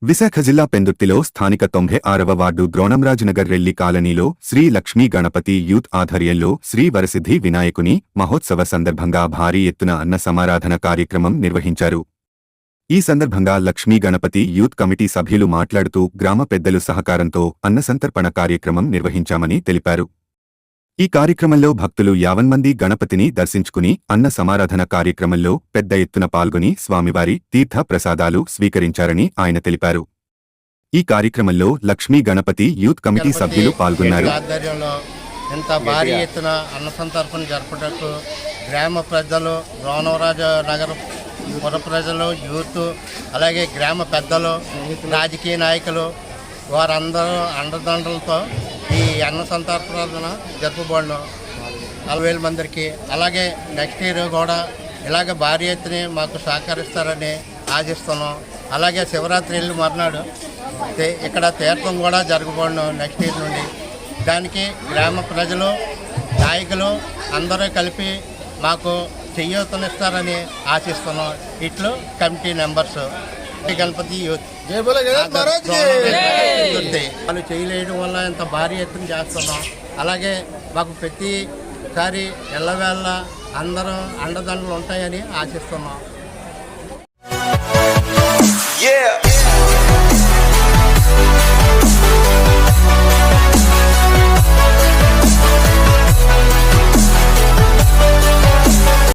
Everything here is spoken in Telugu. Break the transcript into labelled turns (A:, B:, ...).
A: విశాఖ జిల్లా పెందుర్తిలో స్థానిక 96వ వార్డు ద్రోణంరాజునగర్ రెల్లి కాలనీలో శ్రీ లక్ష్మీ గణపతి యూత్ ఆధ్వర్యంలో శ్రీ వరసిద్ధి వినాయకుని మహోత్సవ సందర్భంగా భారీ ఎత్తున అన్న సమారాధన కార్యక్రమం నిర్వహించారు. ఈ సందర్భంగా లక్ష్మీ గణపతి యూత్ కమిటీ సభ్యులు మాట్లాడుతూ గ్రామ పెద్దలు సహకారంతో అన్నసంతర్పణ కార్యక్రమం నిర్వహించామని తెలిపారు. ఈ కార్యక్రమంలో భక్తులు 50 మంది గణపతిని దర్శించుకుని అన్న సమారాధన కార్యక్రమంలో పెద్ద ఎత్తున పాల్గొని స్వామివారి తీర్థ ప్రసాదాలు స్వీకరించారని ఆయన తెలిపారు. ఈ కార్యక్రమంలో లక్ష్మీ గణపతి యూత్ కమిటీ సభ్యులు పాల్గొన్నారు.
B: ఇంత భారీ ఎత్తున అన్న సంతర్పణ జరపటకు గ్రామ ప్రజలు, ద్రోణంరాజు నగర పుర ప్రజలు, యూత్, అలాగే గ్రామ పెద్దలు, రాజకీయ నాయకులు వారందరూ అండదండలతో ఈ అన్న సంతర్పణ జరపబడను 40,000 మందికి. అలాగే నెక్స్ట్ ఇయర్ కూడా ఇలాగ భారీ ఎత్తున మాకు సహకరిస్తారని ఆశిస్తున్నాం. అలాగే శివరాత్రి మర్నాడు ఇక్కడ తీర్థం కూడా జరగబడను నెక్స్ట్ ఇయర్ నుండి. దానికి గ్రామ ప్రజలు, నాయకులు అందరూ కలిపి మాకు చేయూతనిస్తారని ఆశిస్తున్నాం. ఇట్లు కమిటీ మెంబర్స్ గణపతి యూత్ వాళ్ళు చేయలేయడం వల్ల ఇంత భారీ ఎత్తున చేస్తున్నాం. అలాగే మాకు ప్రతిసారి ఎల్లవేళ అందరూ అండదండలు ఉంటాయని ఆశిస్తున్నాం.